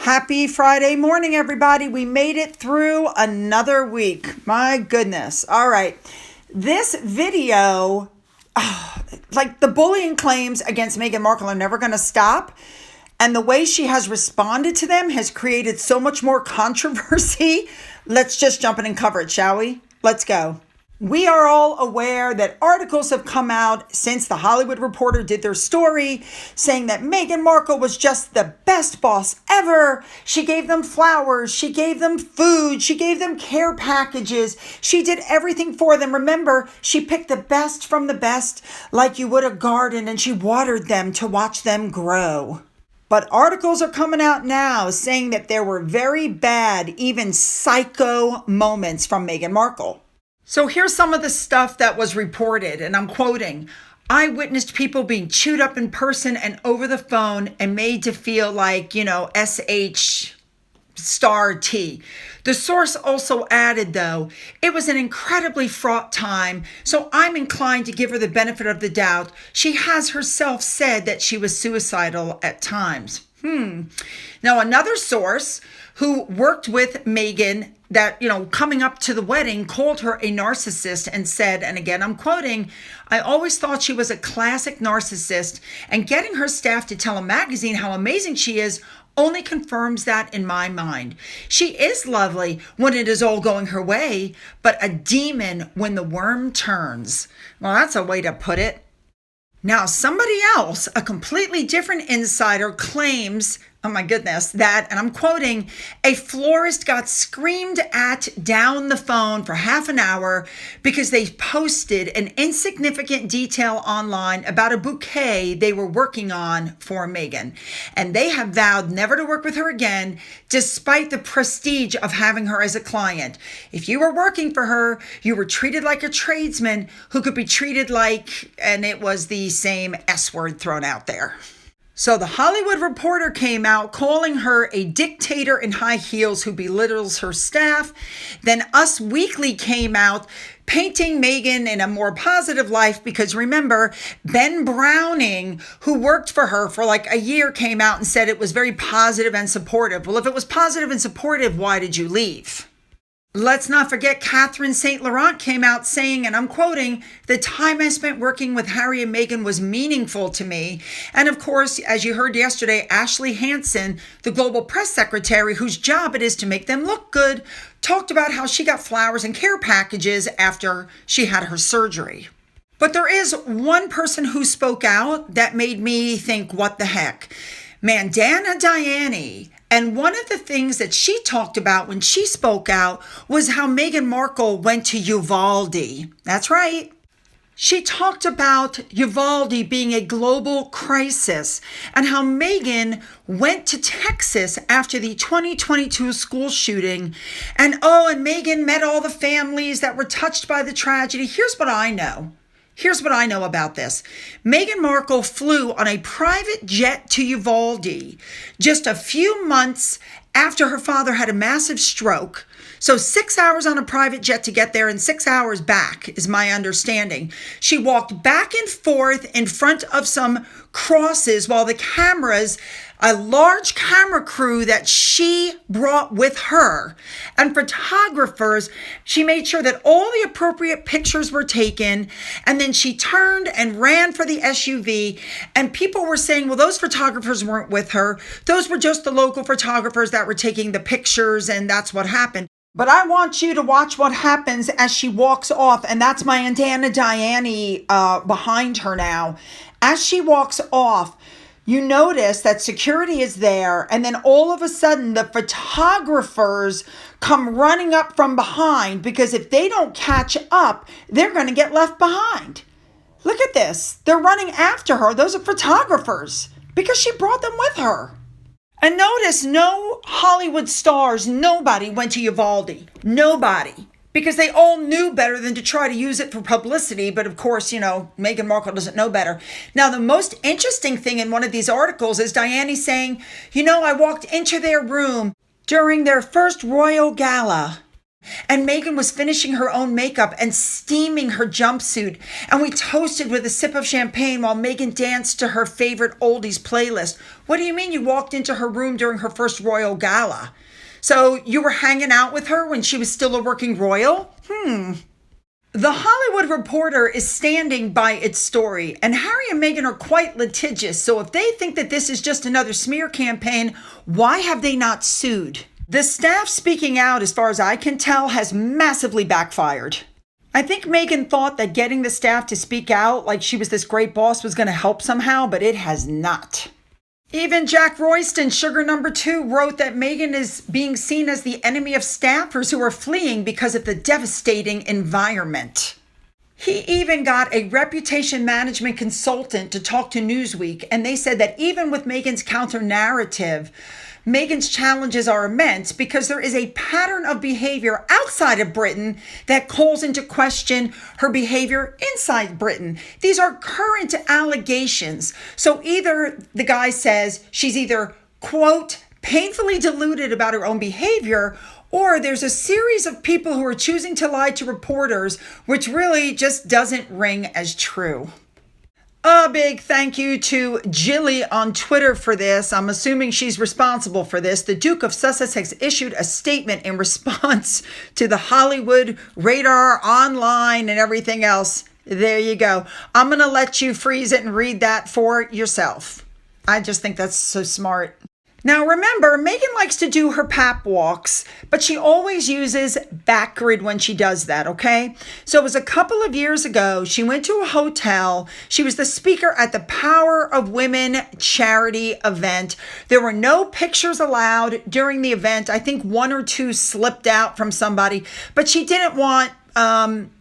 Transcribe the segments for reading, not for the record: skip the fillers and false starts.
Happy Friday morning, everybody. We made it through another week. My goodness. All right. This video, like the bullying claims against Meghan Markle are never going to stop. And the way she has responded to them has created so much more controversy. Let's just jump in and cover it, shall we? Let's go. We are all aware that articles have come out since the Hollywood Reporter did their story saying that Meghan Markle was just the best boss ever. She gave them flowers. She gave them food. She gave them care packages. She did everything for them. Remember, she picked the best from the best like you would a garden, and she watered them to watch them grow. But articles are coming out now saying that there were very bad, even psycho moments from Meghan Markle. So here's some of the stuff that was reported, and I'm quoting, "I witnessed people being chewed up in person and over the phone and made to feel like, SH star T." The source also added, though, "It was an incredibly fraught time, so I'm inclined to give her the benefit of the doubt. She has herself said that she was suicidal at times." Now, another source who worked with Meghan that, coming up to the wedding, called her a narcissist and said, and again, I'm quoting, "I always thought she was a classic narcissist, and getting her staff to tell a magazine how amazing she is only confirms that in my mind. She is lovely when it is all going her way, but a demon when the worm turns." Well, that's a way to put it. Now, somebody else, a completely different insider, claims, oh my goodness, that, and I'm quoting, "A florist got screamed at down the phone for half an hour because they posted an insignificant detail online about a bouquet they were working on for Meghan. And they have vowed never to work with her again, despite the prestige of having her as a client. If you were working for her, you were treated like a tradesman who could be treated like," and it was the same S word thrown out there. So the Hollywood Reporter came out calling her a dictator in high heels who belittles her staff. Then Us Weekly came out painting Meghan in a more positive light because remember, Ben Browning, who worked for her for like a year, came out and said it was very positive and supportive. Well, if it was positive and supportive, why did you leave? Let's not forget Catherine St. Laurent came out saying, and I'm quoting, "The time I spent working with Harry and Meghan was meaningful to me." And of course, as you heard yesterday, Ashley Hansen, the global press secretary, whose job it is to make them look good, talked about how she got flowers and care packages after she had her surgery. But there is one person who spoke out that made me think, what the heck? Mandana Diani. And one of the things that she talked about when she spoke out was how Meghan Markle went to Uvalde. That's right. She talked about Uvalde being a global crisis and how Meghan went to Texas after the 2022 school shooting. And Meghan met all the families that were touched by the tragedy. Here's what I know about this. Meghan Markle flew on a private jet to Uvalde just a few months after her father had a massive stroke. So 6 hours on a private jet to get there and 6 hours back is my understanding. She walked back and forth in front of some crosses while the cameras, a large camera crew that she brought with her, and photographers, she made sure that all the appropriate pictures were taken, and then she turned and ran for the SUV, and people were saying, well, those photographers weren't with her. Those were just the local photographers that were taking the pictures, and that's what happened. But I want you to watch what happens as she walks off, and that's my Mandana Diani behind her now. As she walks off, you notice that security is there, and then all of a sudden the photographers come running up from behind because if they don't catch up, they're going to get left behind. Look at this. They're running after her. Those are photographers because she brought them with her. And notice no Hollywood stars, nobody went to Uvalde. Nobody. Because they all knew better than to try to use it for publicity. But of course, Meghan Markle doesn't know better. Now, the most interesting thing in one of these articles is Diani saying, I walked into their room during their first royal gala. And Megan was finishing her own makeup and steaming her jumpsuit. And we toasted with a sip of champagne while Megan danced to her favorite oldies playlist. What do you mean you walked into her room during her first royal gala? So you were hanging out with her when she was still a working royal? The Hollywood Reporter is standing by its story, and Harry and Meghan are quite litigious. So if they think that this is just another smear campaign, why have they not sued? The staff speaking out, as far as I can tell, has massively backfired. I think Meghan thought that getting the staff to speak out like she was this great boss was going to help somehow, but it has not. Even Jack Royston, sugar number 2, wrote that Meghan is being seen as the enemy of staffers who are fleeing because of the devastating environment. He even got a reputation management consultant to talk to Newsweek, and they said that even with Meghan's counter-narrative, Meghan's challenges are immense because there is a pattern of behavior outside of Britain that calls into question her behavior inside Britain. These are current allegations. So either the guy says she's either, quote, painfully deluded about her own behavior, or there's a series of people who are choosing to lie to reporters, which really just doesn't ring as true. A big thank you to Jilly on Twitter for this. I'm assuming she's responsible for this. The Duke of Sussex has issued a statement in response to the Hollywood Radar online and everything else. There you go. I'm going to let you freeze it and read that for yourself. I just think that's so smart. Now remember, Meghan likes to do her pap walks, but she always uses backgrid when she does that, okay? So it was a couple of years ago, she went to a hotel. She was the speaker at the Power of Women charity event. There were no pictures allowed during the event. I think 1 or 2 slipped out from somebody, but she didn't want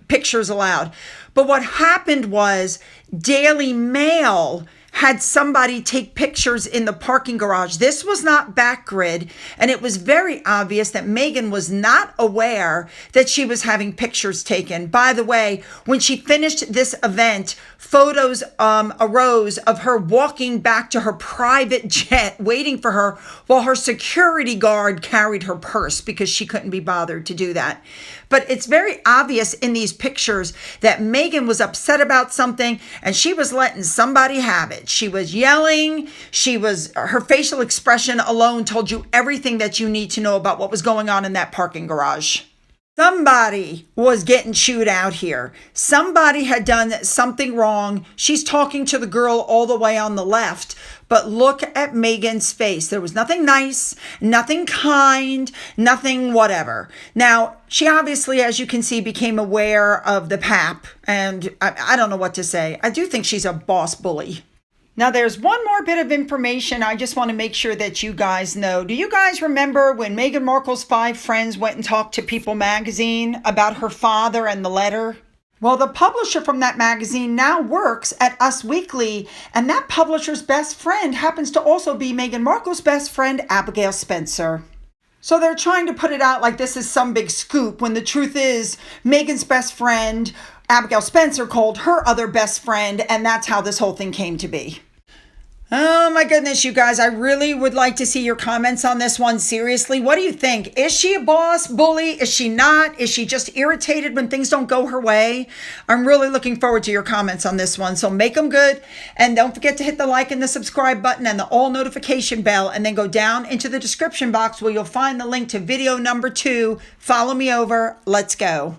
pictures allowed. But what happened was Daily Mail had somebody take pictures in the parking garage. This was not backgrid, and it was very obvious that Meghan was not aware that she was having pictures taken. By the way, when she finished this event, photos arose of her walking back to her private jet, waiting for her, while her security guard carried her purse because she couldn't be bothered to do that. But it's very obvious in these pictures that Meghan was upset about something and she was letting somebody have it. She was yelling. Her facial expression alone told you everything that you need to know about what was going on in that parking garage. Somebody was getting chewed out here. Somebody had done something wrong. She's talking to the girl all the way on the left. But look at Meghan's face. There was nothing nice, nothing kind, nothing whatever. Now, she obviously, as you can see, became aware of the pap. And I don't know what to say. I do think she's a boss bully. Now, there's one more bit of information I just want to make sure that you guys know. Do you guys remember when Meghan Markle's 5 friends went and talked to People magazine about her father and the letter? Well, the publisher from that magazine now works at Us Weekly, and that publisher's best friend happens to also be Meghan Markle's best friend, Abigail Spencer. So they're trying to put it out like this is some big scoop, when the truth is Meghan's best friend, Abigail Spencer, called her other best friend, and that's how this whole thing came to be. Oh my goodness, you guys, I really would like to see your comments on this one. Seriously, what do you think? Is she a boss bully? Is she not? Is she just irritated when things don't go her way? I'm really looking forward to your comments on this one. So make them good. And don't forget to hit the like and the subscribe button and the all notification bell. And then go down into the description box where you'll find the link to video number 2. Follow me over. Let's go.